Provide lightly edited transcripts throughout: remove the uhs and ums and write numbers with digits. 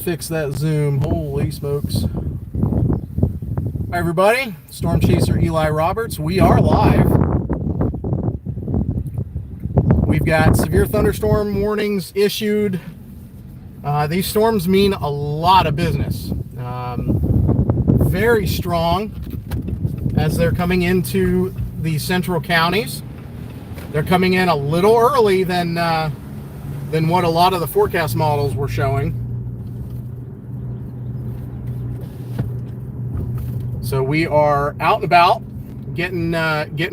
fix that zoom. Holy smokes. Hi everybody, Storm Chaser Eli Roberts. We are live. We've got severe thunderstorm warnings issued. These storms mean a lot of business. Very strong as they're coming into the central counties. They're coming in a little early than what a lot of the forecast models were showing. So we are out and about, getting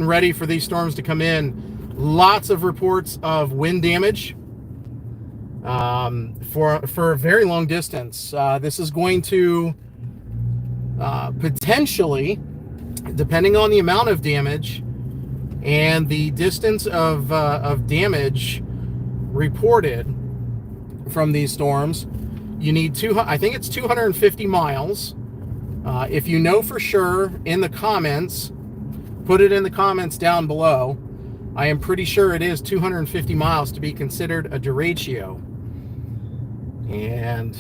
ready for these storms to come in. Lots of reports of wind damage for a very long distance. This is going to potentially, depending on the amount of damage and the distance of damage reported from these storms, you need I think it's 250 miles. If you know for sure, in the comments, put it in the comments down below. I am pretty sure it is 250 miles to be considered a derecho. And,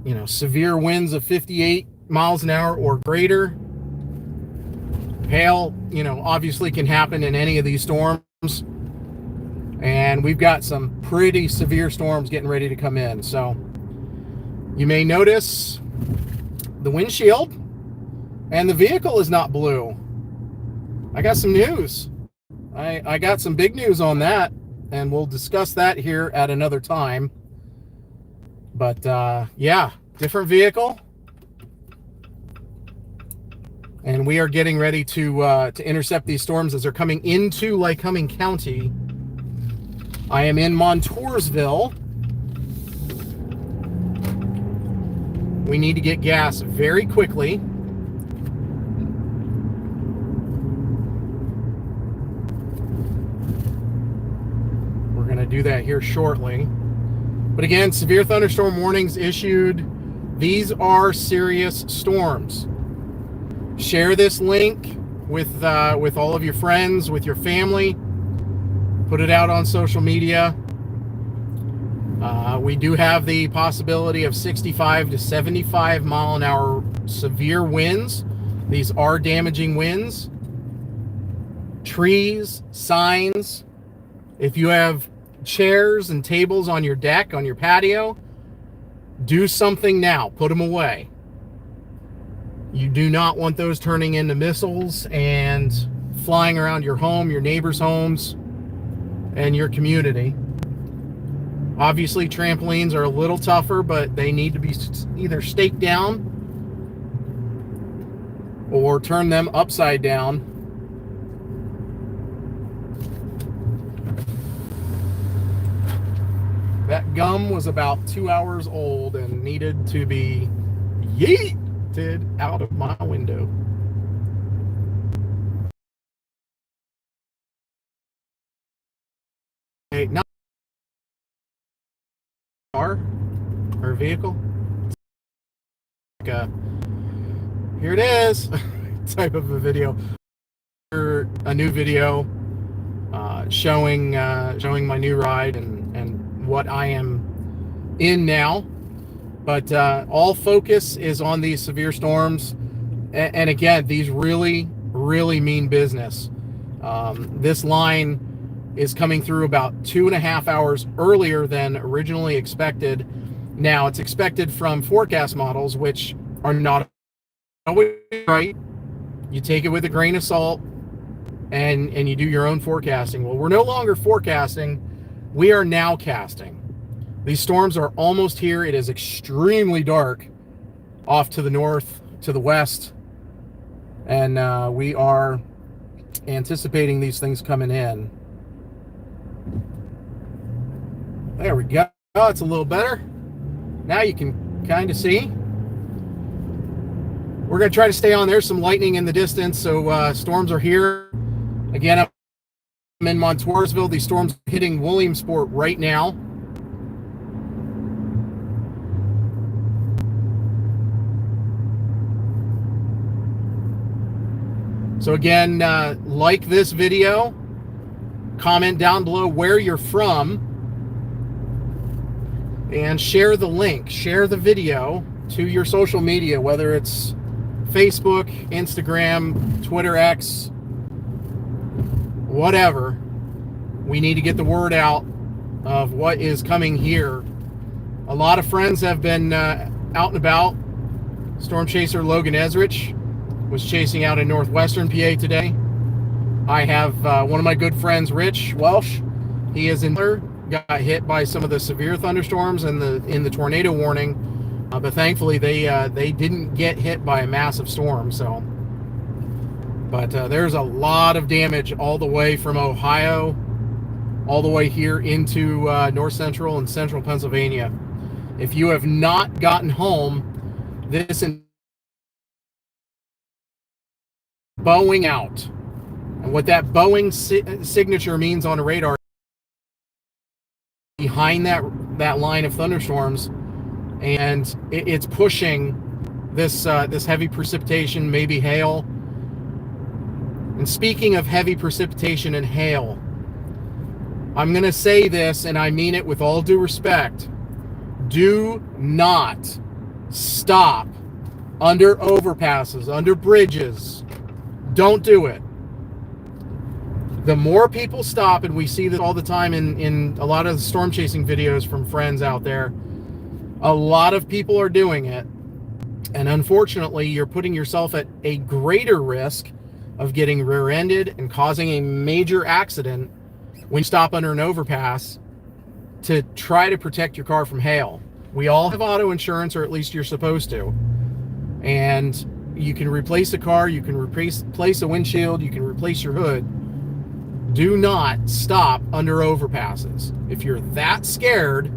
you know, severe winds of 58 miles an hour or greater. Hail, you know, obviously can happen in any of these storms. And we've got some pretty severe storms getting ready to come in. So you may notice the windshield and the vehicle is not blue. I got some news. I got some big news on that, and we'll discuss that here at another time. But yeah, different vehicle. And we are getting ready to intercept these storms as they're coming into Lycoming County. I am in Montoursville. We need to get gas very quickly. We're going to do that here shortly. But again, severe thunderstorm warnings issued. These are serious storms. Share this link with all of your friends, with your family. Put it out on social media. We do have the possibility of 65 to 75 mile an hour severe winds. These are damaging winds. Trees, signs. If you have chairs and tables on your deck, on your patio, do something now. Put them away. You do not want those turning into missiles and flying around your home, your neighbors' homes, and your community. Obviously, trampolines are a little tougher, but they need to be either staked down or turn them upside down. That gum was about 2 hours old and needed to be yeeted out of my window. Okay, now car or vehicle. Like here it is, type of a video. A new video showing my new ride and what I am in now. But all focus is on these severe storms, and again, these really mean business. This line is coming through about 2.5 hours earlier than originally expected. Now, it's expected from forecast models, which are not always right. You take it with a grain of salt, and you do your own forecasting. Well, we're no longer forecasting. We are now casting. These storms are almost here. It is extremely dark off to the north, to the west, and we are anticipating these things coming in. There we go. Oh, it's a little better. Now you can kind of see. We're going to try to stay on. There's some lightning in the distance, so storms are here. Again, I'm in Montoursville. These storms are hitting Williamsport right now. So again, like this video, comment down below where you're from, and share the link, share the video to your social media, whether it's Facebook, Instagram, Twitter X, whatever. We need to get the word out of what is coming here. A lot of friends have been out and about. Storm Chaser Logan Ezrich was chasing out in northwestern PA today. I have one of my good friends, Rich Welsh. He is in there, got hit by some of the severe thunderstorms and in the tornado warning, but thankfully they didn't get hit by a massive storm. So, but there's a lot of damage all the way from Ohio, all the way here into north central and central Pennsylvania. If you have not gotten home, this is bowing out. And what that bowing signature means on a radar, behind that line of thunderstorms, and it's pushing this heavy precipitation, maybe hail. And speaking of heavy precipitation and hail, I'm going to say this, and I mean it with all due respect. Do not stop under overpasses, under bridges. Don't do it. The more people stop, and we see this all the time in a lot of the storm chasing videos from friends out there, a lot of people are doing it. And unfortunately, you're putting yourself at a greater risk of getting rear-ended and causing a major accident when you stop under an overpass to try to protect your car from hail. We all have auto insurance, or at least you're supposed to. And you can replace a car, you can replace a windshield, you can replace your hood. Do not stop under overpasses. If you're that scared,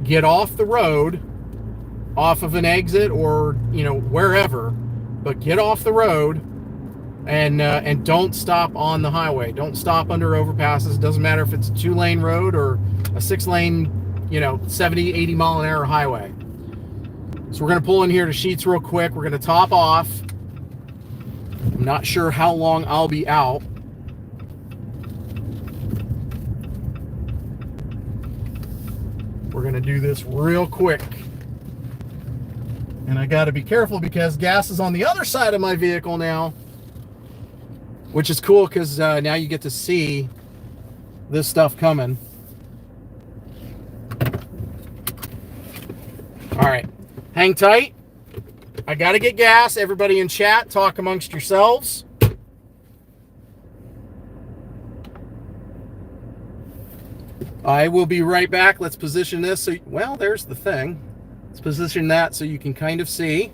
get off the road, off of an exit, or wherever, but get off the road and don't stop on the highway. Don't stop under overpasses. Doesn't matter if it's a 2-lane road or a 6-lane 70, 80 mile an hour highway. So we're going to pull in here to Sheets real quick. We're going to top off. I'm not sure how long I'll be out. We're going to do this real quick. And I got to be careful because gas is on the other side of my vehicle now, which is cool because now you get to see this stuff coming. All right, hang tight. I got to get gas. Everybody in chat, talk amongst yourselves. I will be right back. Let's position this. So, well, there's the thing. Let's position that so you can kind of see.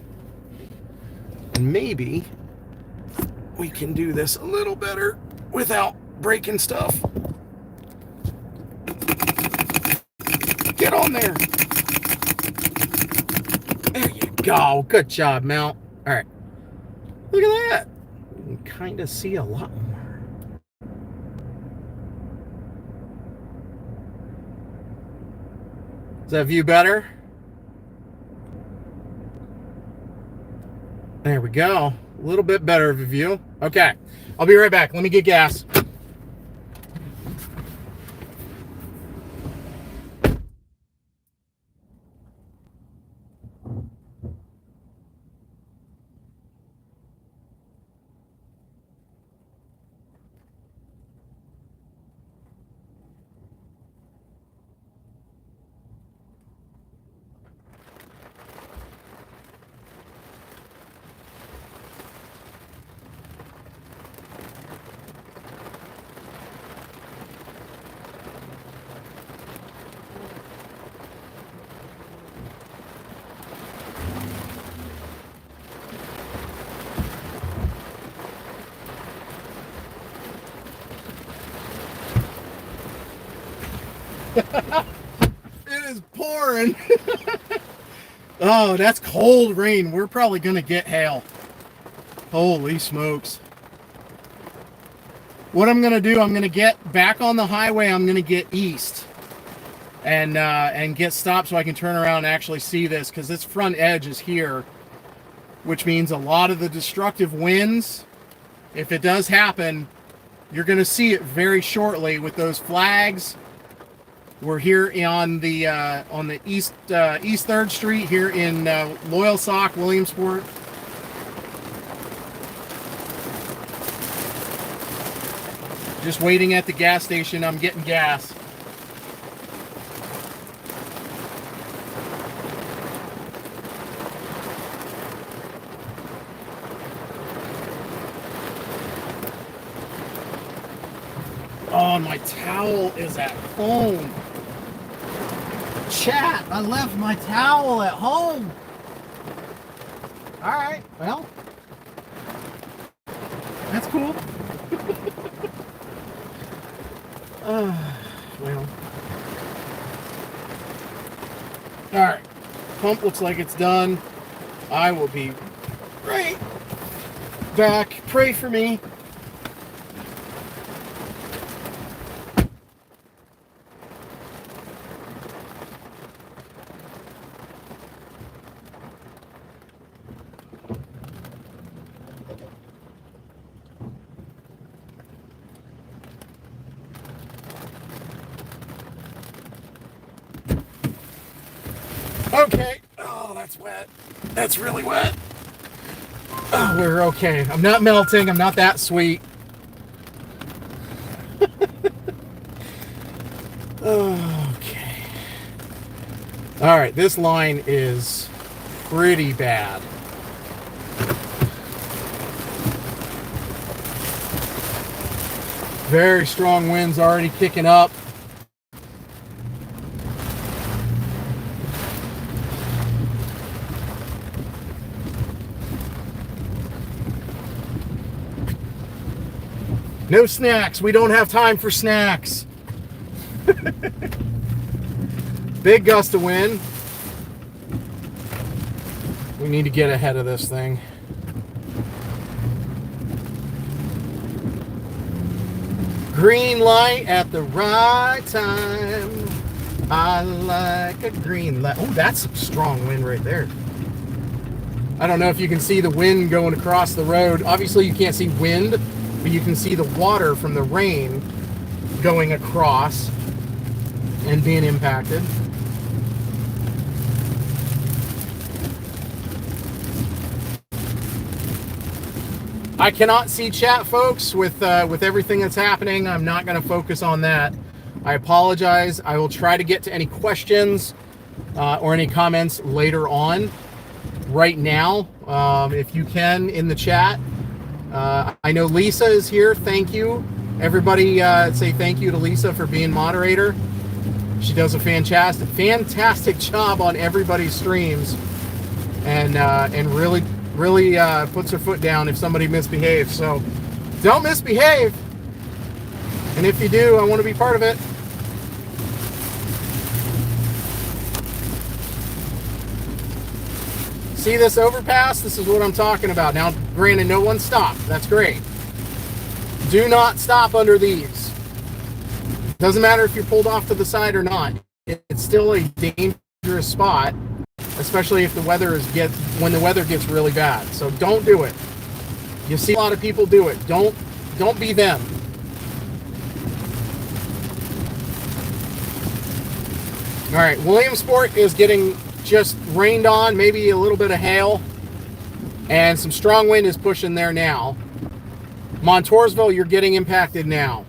And maybe we can do this a little better without breaking stuff. Get on there. There you go. Good job, Mount. All right. Look at that. You can kind of see a lot more. Is that view better? There we go. A little bit better of a view. Okay. I'll be right back. Let me get gas. It is pouring. Oh, that's cold rain. We're probably gonna get hail. Holy smokes. What I'm gonna do, I'm gonna get back on the highway. I'm gonna get east and get stopped so I can turn around and actually see this, because this front edge is here, which means a lot of the destructive winds, if it does happen, you're gonna see it very shortly with those flags We're here on the East 3rd Street here in Loyalsock, Williamsport. Just waiting at the gas station. I'm getting gas. Oh, my towel is at home. Chat, I left my towel at home. All right, well, that's cool. Well. All right, pump looks like it's done. I will be right back. Pray for me. Okay. Oh, that's wet. That's really wet. Oh, we're okay. I'm not melting. I'm not that sweet. Okay. All right. This line is pretty bad. Very strong winds already kicking up. No snacks. We don't have time for snacks. Big gust of wind. We need to get ahead of this thing. Green light at the right time. I like a green light. Oh, that's some strong wind right there. I don't know if you can see the wind going across the road. Obviously, you can't see wind, but you can see the water from the rain going across and being impacted. I cannot see chat, folks, with everything that's happening. I'm not going to focus on that. I apologize. I will try to get to any questions or any comments later on. Right now, if you can, in the chat. I know Lisa is here. Thank you. Everybody say thank you to Lisa for being moderator. She does a fantastic job on everybody's streams, and really puts her foot down if somebody misbehaves. So don't misbehave. And if you do, I want to be part of it. See this overpass? This is what I'm talking about. Now, granted, no one stopped. That's great. Do not stop under these. Doesn't matter if you're pulled off to the side or not. It's still a dangerous spot, especially if the weather when the weather gets really bad. So don't do it. You see a lot of people do it. Don't be them. All right, Williamsport is getting just rained on, maybe a little bit of hail, and some strong wind is pushing there now. Montoursville, you're getting impacted now.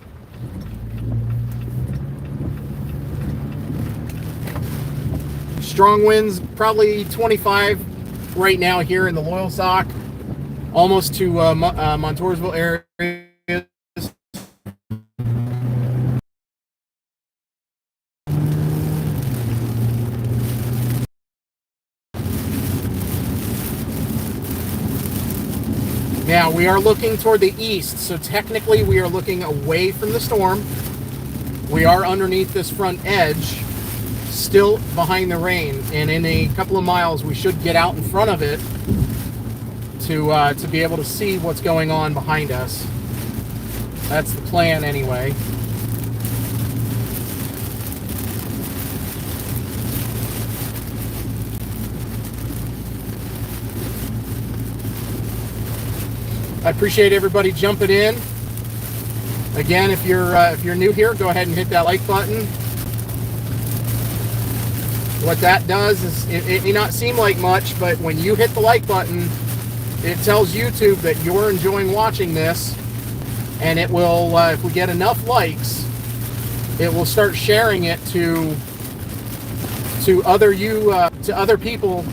Strong winds, probably 25 right now here in the Loyalsock, almost to Montoursville area. Now, we are looking toward the east, so technically we are looking away from the storm. We are underneath this front edge, still behind the rain, and in a couple of miles we should get out in front of it to be able to see what's going on behind us. That's the plan anyway. I appreciate everybody jumping in. Again, if you're new here, go ahead and hit that like button. What that does is, it may not seem like much, but when you hit the like button, it tells YouTube that you're enjoying watching this, and it will, if we get enough likes, it will start sharing it to other people.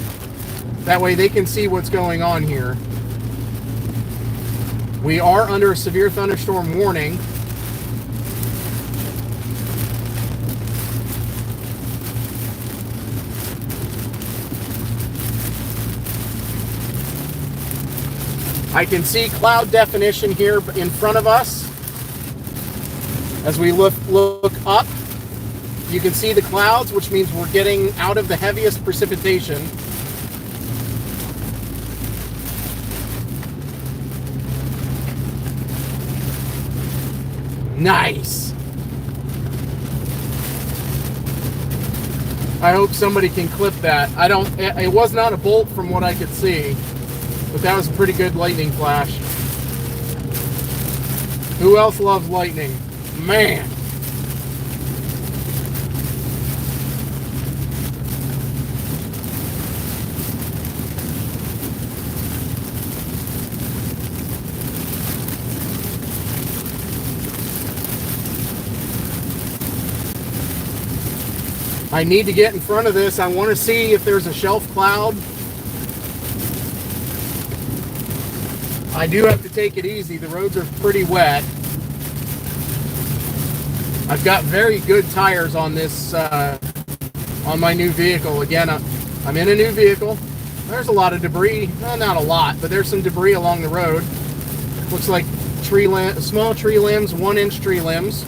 That way they can see what's going on here. We are under a severe thunderstorm warning. I can see cloud definition here in front of us. As we look up, you can see the clouds, which means we're getting out of the heaviest precipitation. Nice. I hope somebody can clip that. It was not a bolt from what I could see, but that was a pretty good lightning flash. Who else loves lightning? Man. I need to get in front of this. I want to see if there's a shelf cloud. I do have to take it easy. The roads are pretty wet. I've got very good tires on this, on my new vehicle. Again, I'm in a new vehicle. There's a lot of debris. Well, not a lot, but there's some debris along the road. Looks like small tree limbs, 1-inch tree limbs.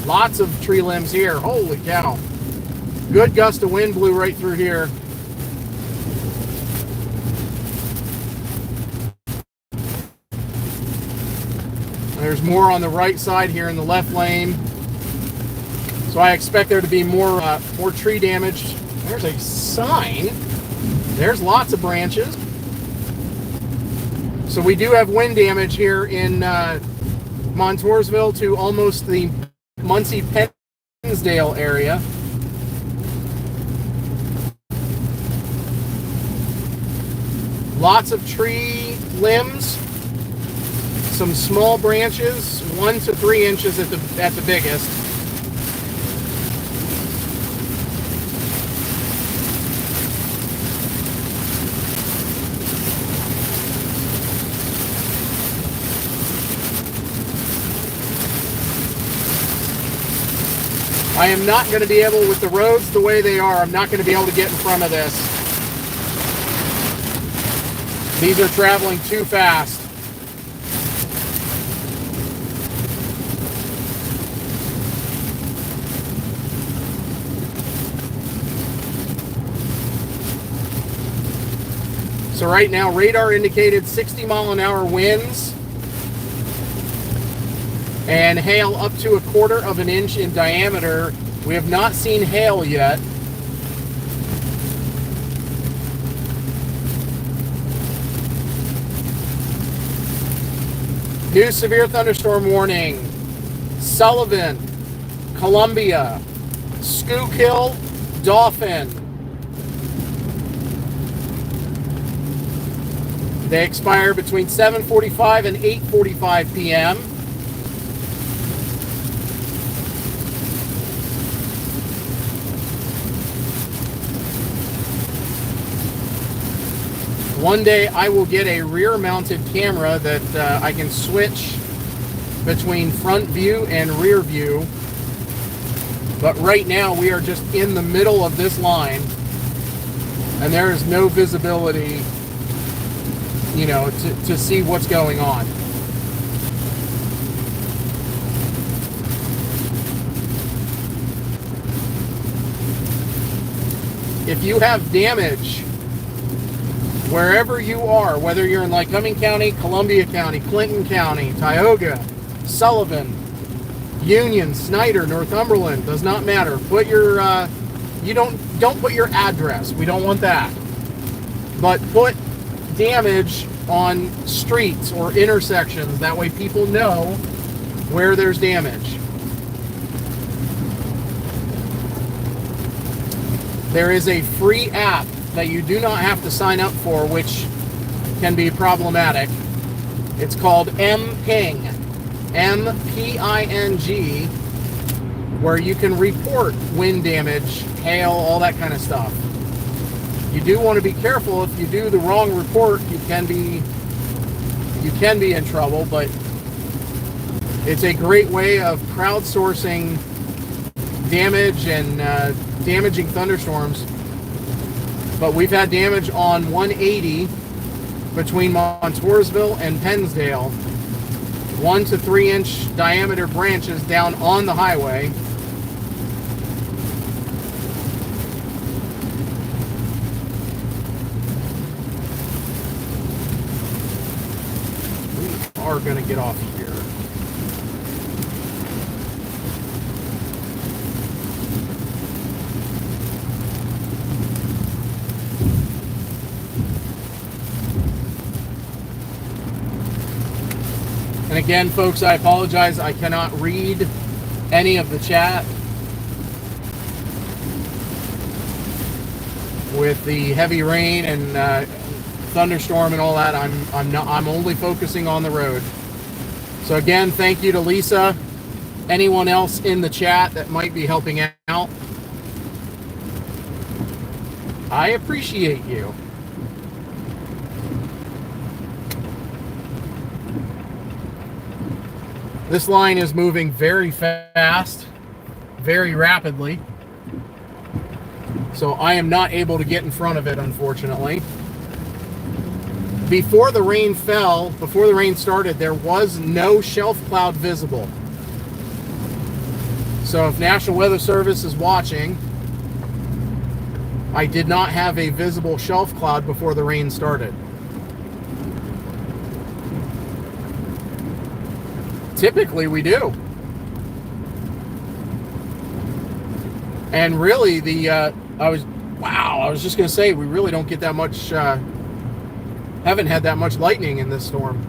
Lots of tree limbs here. Holy cow. Good gust of wind blew right through here. There's more on the right side here in the left lane. So I expect there to be more tree damage. There's a sign. There's lots of branches. So we do have wind damage here in Montoursville to almost the Muncie Pennsdale area. Lots of tree limbs, some small branches, 1 to 3 inches at the biggest. I am not going to be able, with the roads the way they are, I'm not going to be able to get in front of this. These are traveling too fast. So right now, radar indicated 60-mile-an-hour winds and hail up to 1/4 of an inch in diameter. We have not seen hail yet. New severe thunderstorm warning. Sullivan, Columbia, Schuylkill, Dauphin. They expire between 7:45 and 8:45 p.m. One day I will get a rear-mounted camera that I can switch between front view and rear view. But right now we are just in the middle of this line, and there is no visibility, you know, to see what's going on. If you have damage wherever you are, whether you're in Lycoming County, Columbia County, Clinton County, Tioga, Sullivan, Union, Snyder, Northumberland, does not matter. Put your don't put your address. We don't want that. But put damage on streets or intersections. That way people know where there's damage. there is a free app that you do not have to sign up for, which can be problematic. It's called MPing, M-P-I-N-G, where you can report wind damage, hail, all that kind of stuff. You do want to be careful. If you do the wrong report, you can be in trouble, but it's a great way of crowdsourcing damage and damaging thunderstorms. But we've had damage on 180 between Montoursville and Pennsdale. 1 to 3 inch diameter branches down on the highway. We are going to get off here. And again, folks, I apologize. I cannot read any of the chat. With the heavy rain and thunderstorm and all that, I'm only focusing on the road. So again, thank you to Lisa. Anyone else in the chat that might be helping out, I appreciate you. This line is moving very fast, very rapidly. So I am not able to get in front of it, unfortunately. Before the rain fell, before the rain started, there was no shelf cloud visible. So if National Weather Service is watching, I did not have a visible shelf cloud before the rain started. Typically we do. And really I was just going to say, we really don't get that much, haven't had that much lightning in this storm.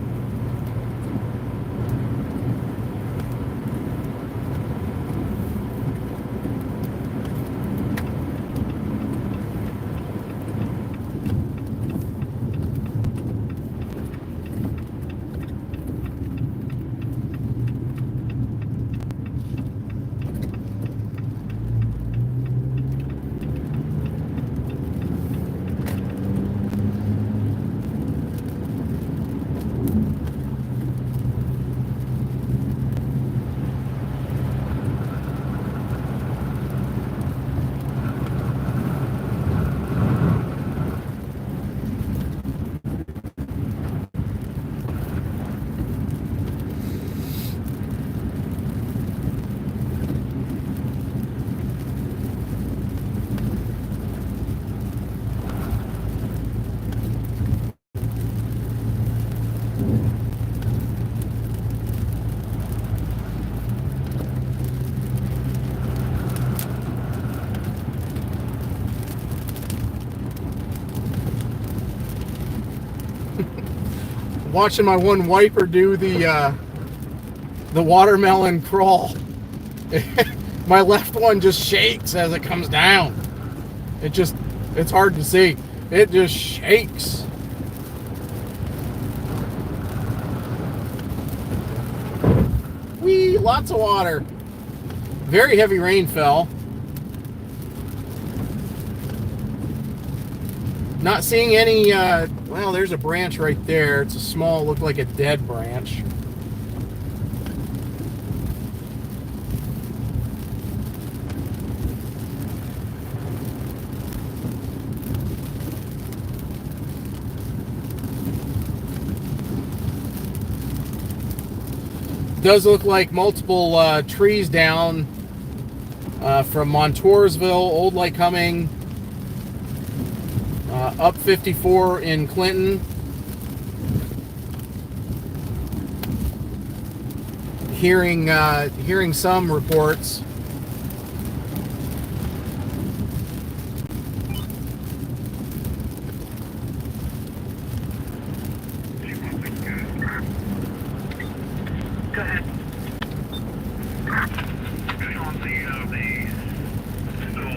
Watching my one wiper do the watermelon crawl. My left one just shakes as it comes down. It's hard to see. It just shakes. Whee, lots of water. Very heavy rain fell. Not seeing any, well, there's a branch right there. It's a small, look like a dead branch. Does look like multiple trees down from Montoursville, Old Lycoming, up 54 in Clinton. Hearing some reports. Go ahead. On the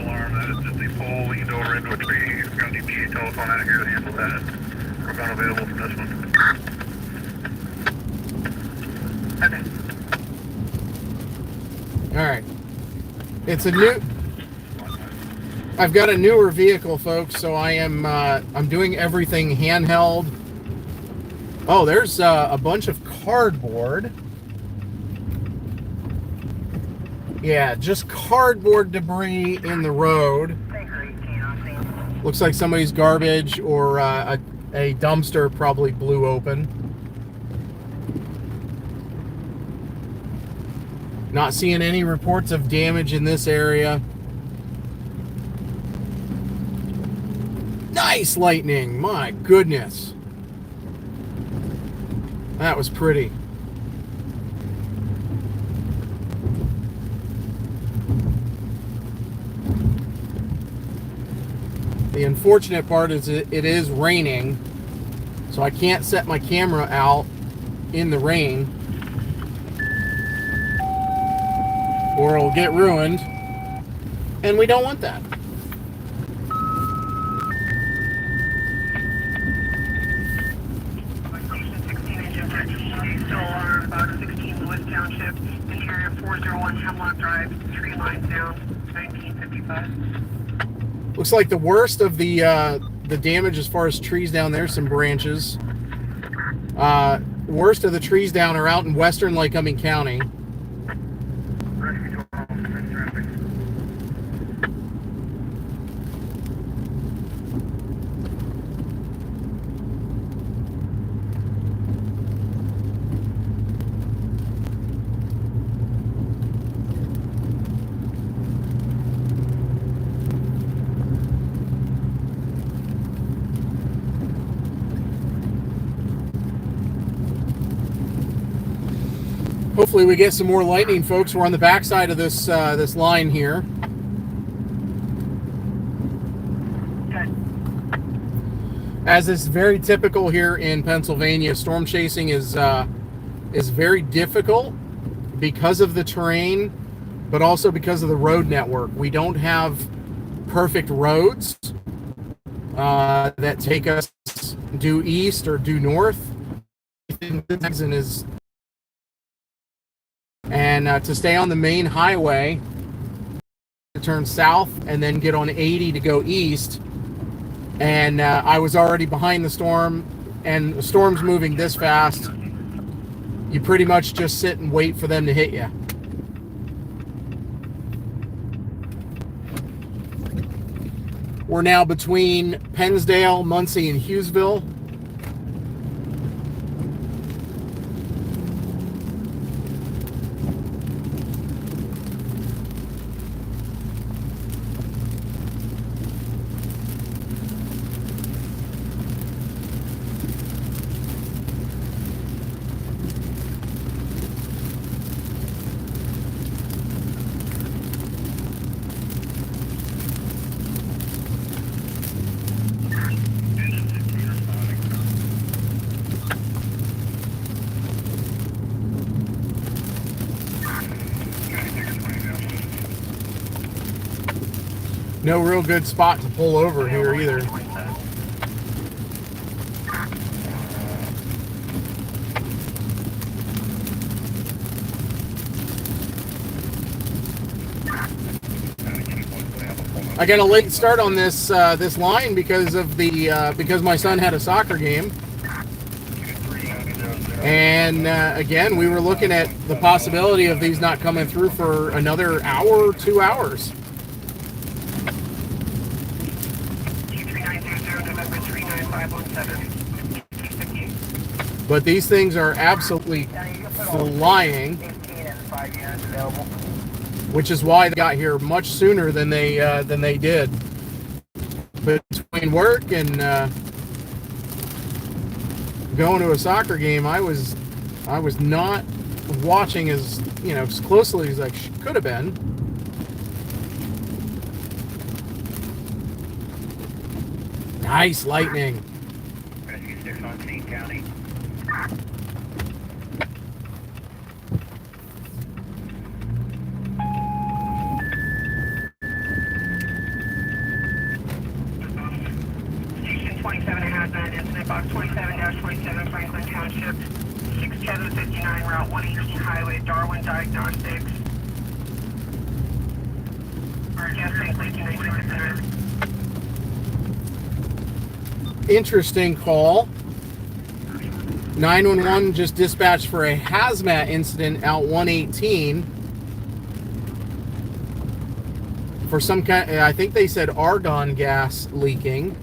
alarm, that is just a full run into a tree. You're going to need the telephone out here to handle that. We're unavailable for this one. Okay. All right. It's a new... I've got a newer vehicle, folks, so I'm doing everything handheld. Oh, there's a bunch of cardboard. Yeah, just cardboard debris in the road. Looks like somebody's garbage or a dumpster probably blew open. Not seeing any reports of damage in this area. Nice lightning, my goodness. That was pretty. The unfortunate part is it is raining, so I can't set my camera out in the rain or it'll get ruined, and we don't want that. DSLR, about 16 Lewis Township, interior 401 Hemlock Drive, tree line down, 1955. Looks like the worst of the damage as far as trees down there, some branches. Worst of the trees down are out in western Lycoming County. Hopefully we get some more lightning, folks. We're on the backside of this this line here. As is very typical here in Pennsylvania, storm chasing is very difficult because of the terrain, but also because of the road network. We don't have perfect roads that take us due east or due north. And to stay on the main highway, to turn south and then get on 80 to go east. And I was already behind the storm, and the storm's moving this fast. You pretty much just sit and wait for them to hit you. We're now between Pennsdale, Muncie, and Hughesville. No real good spot to pull over here either. I got a late start on this this line because of the because my son had a soccer game, and again we were looking at the possibility of these not coming through for another hour or 2 hours. But these things are absolutely flying, which is why they got here much sooner than they did. Between work and going to a soccer game, I was not watching as closely as I could have been. Nice lightning. County. box 27-27 Franklin Township, 6759 Route 118 Highway, Darwin Diagnostics. Gas tank leaking 9600. Interesting call. 911 just dispatched for a hazmat incident out 118 for some kind, I think they said argon gas leaking.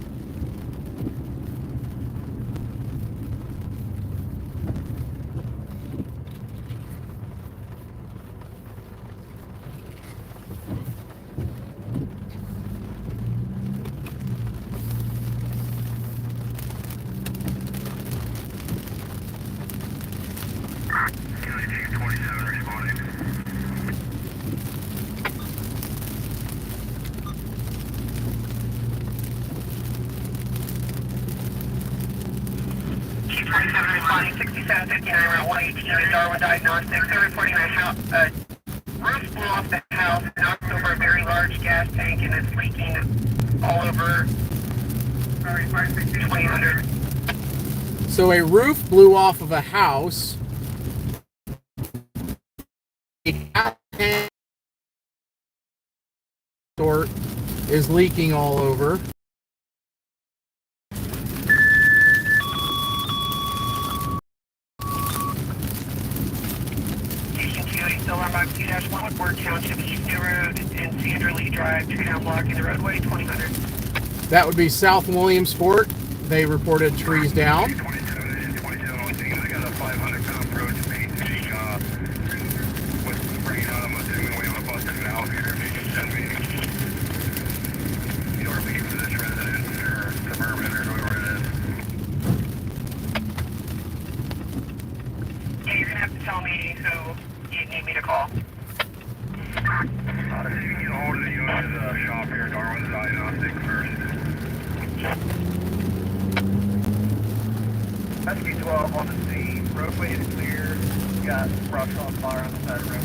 Responding 6759 Route 118 Darwin Diagnostics. They're reporting a roof blew off the house, knocked over a very large gas tank, and it's leaking all over 2000. So a roof blew off of a house. A gas tank is leaking all over. Alarm box 2-1 Woodward Township, East New Road, and Sandra Lee Drive, tree down blocking the roadway, 2000. That would be South Williamsport. They reported trees down. 27, I got a 500-pound approach speed with some rain on. I'm assuming we have a busted valve here. If you can send me your lead for this residence or suburban or whoever it is. Yeah, you're going to have to tell me who you need me to call. If you can get a hold of the unit shop here, Darwin Diagnostics first. Rescue 12 on the scene. Roadway is clear. We got brush on fire on the side of the road.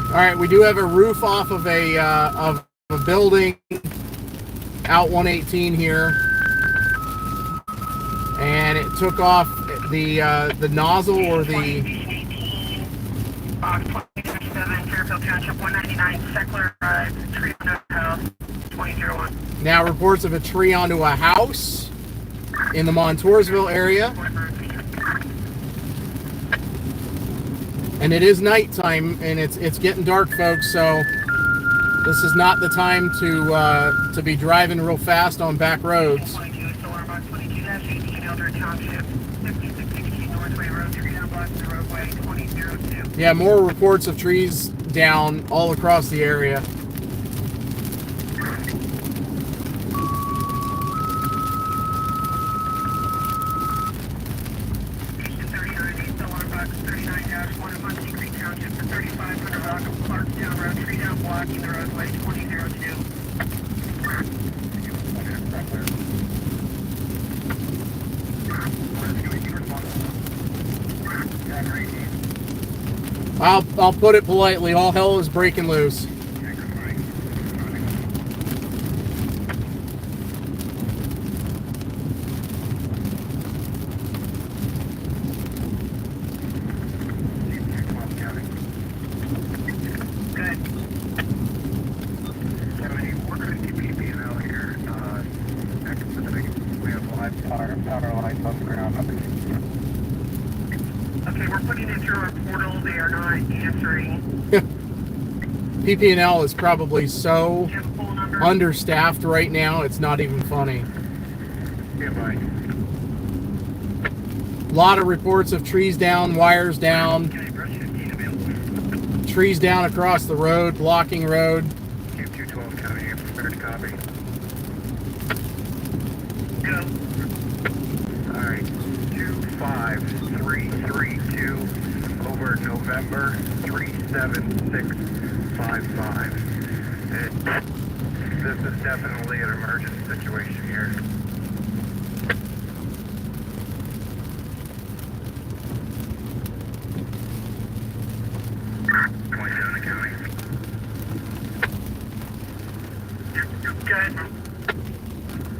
All right, we do have a roof off of a building out 118 here, and it took off the nozzle or the. Box 27, Fairfield Township, 199 Seckler Drive, tree on the house, 2001. Now reports of a tree onto a house in the Montoursville area, and it is nighttime and it's getting dark, folks. So this is not the time to be driving real fast on back roads. 22, Solar Box 22-18, Eldred Township, 5616 Northway Road, tree down blocking the roadway, 2002. Yeah, more reports of trees down all across the area. Station 39, Solar Box 39-1 of Muncie Creek Township, for 3500 Rock of Clarkstown Road, tree down blocking the roadway, 2002. I'll put it politely, all hell is breaking loose. Good. We're going to keep PPNL here. We have live power lines on the ground. Okay, we're putting it through our portal. They are not answering. PP&L is probably so Do you have a phone number? understaffed right now, it's not even funny. Yeah, bye. A lot of reports of trees down, wires down, Okay, brush 15 available. trees down across the road, blocking road. Cube 212 County, you're prepared to copy. Go. Alright, 25332 over November 37655. This is definitely an emergent situation here.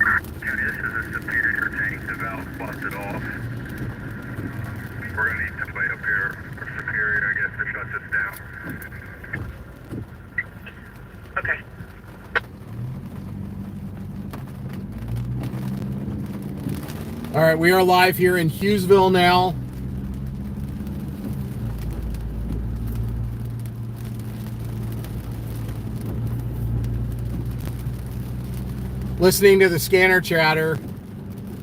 County, this is a Superior tank. The valve busted off. We're going to need somebody up here for Superior, I guess, to shut this down. Okay. All right, we are live here in Hughesville now. Listening to the scanner chatter,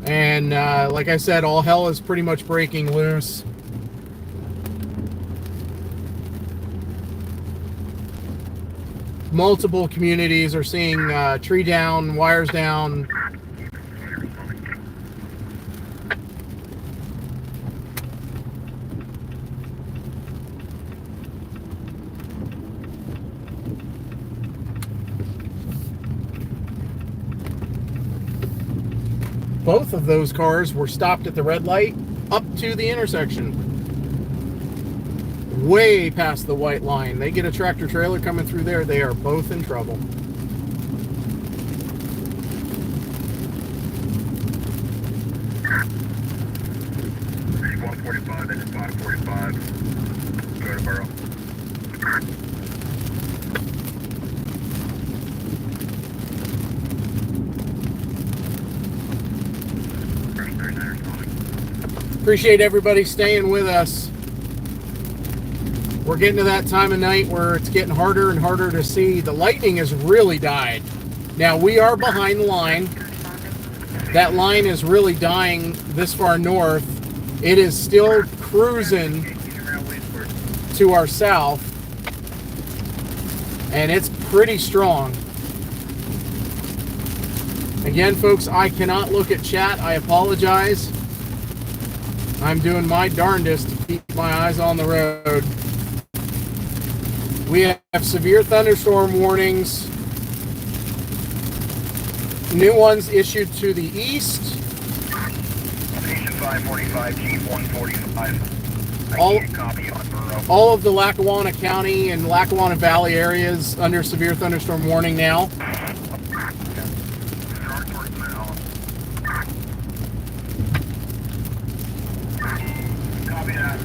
and like I said, all hell is pretty much breaking loose. Multiple communities are seeing tree down, wires down. Both of those cars were stopped at the red light up to the intersection. Way past the white line. They get a tractor trailer coming through there, they are both in trouble. There's 145, then it's 545. Go to Borough. Appreciate everybody staying with us. We're getting to that time of night where it's getting harder and harder to see. The lightning has really died. Now we are behind the line. That line is really dying this far north. It is still cruising to our south, and it's pretty strong. Again, folks, I cannot look at chat. I apologize. I'm doing my darndest to keep my eyes on the road. We have severe thunderstorm warnings. New ones issued to the east. Location 545, Chief 145. All of the Lackawanna County and Lackawanna Valley areas under severe thunderstorm warning now. Copy that.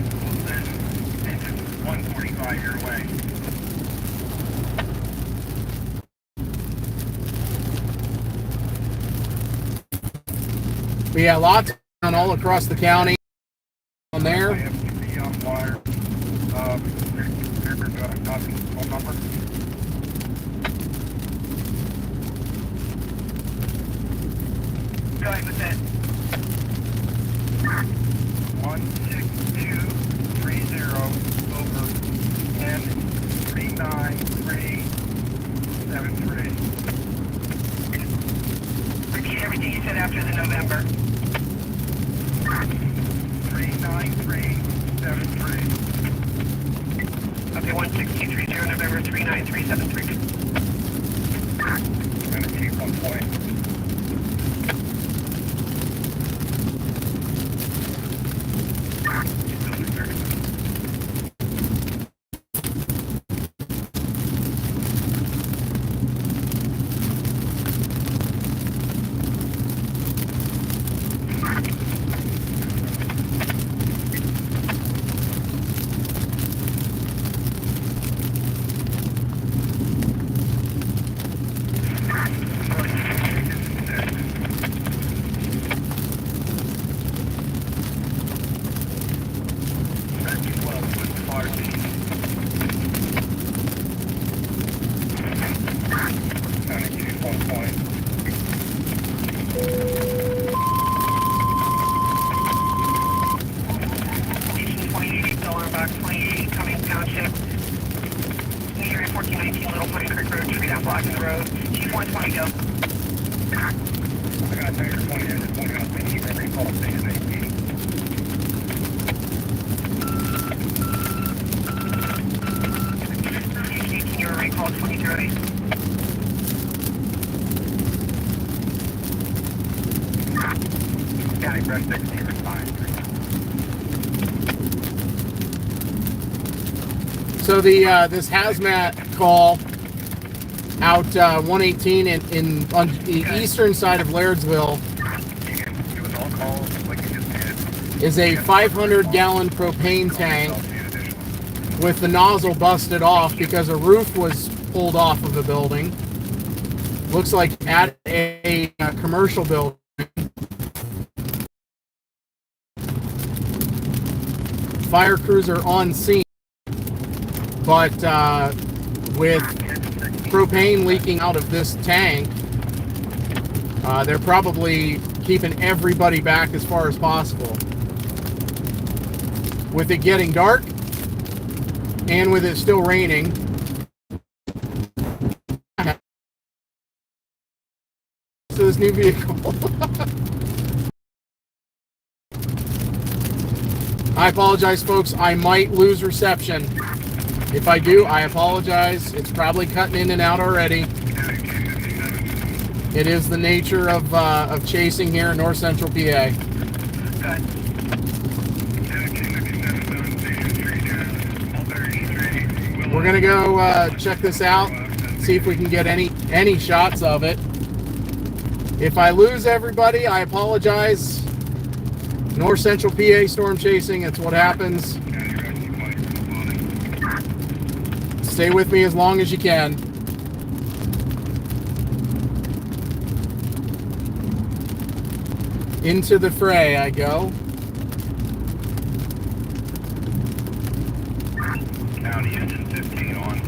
145 your way. We got lots on all across the county on there. Go ahead with that. 16230 over and 39373. Repeat everything you said after the November. 39373. Okay, 16230 November 39373. Gonna keep 1 point. So the this hazmat call out 118 on the eastern side of Lairdsville Give us all calls like you just did. is a 500-gallon propane tank with the nozzle busted off because a roof was pulled off of the building. Looks like at a commercial building. Fire crews are on scene, but with propane leaking out of this tank, they're probably keeping everybody back as far as possible. With it getting dark and with it still raining, to this new vehicle. I apologize, folks. I might lose reception. If I do, I apologize. It's probably cutting in and out already. It is the nature of chasing here in North Central PA. We're gonna go check this out, see if we can get any shots of it. If I lose everybody, I apologize. North Central PA storm chasing, it's what happens. Stay with me as long as you can. Into the fray I go. County engine 15 on.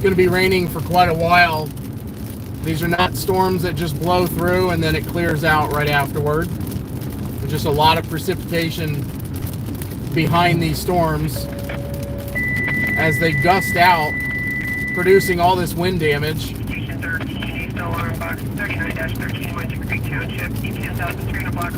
Going to be raining for quite a while. These are not storms that just blow through and then it clears out right afterward. There's just a lot of precipitation behind these storms as they gust out, producing all this wind damage. Station 13, East Alarm Box 39-13, Winter Creek Township, 10,300 block.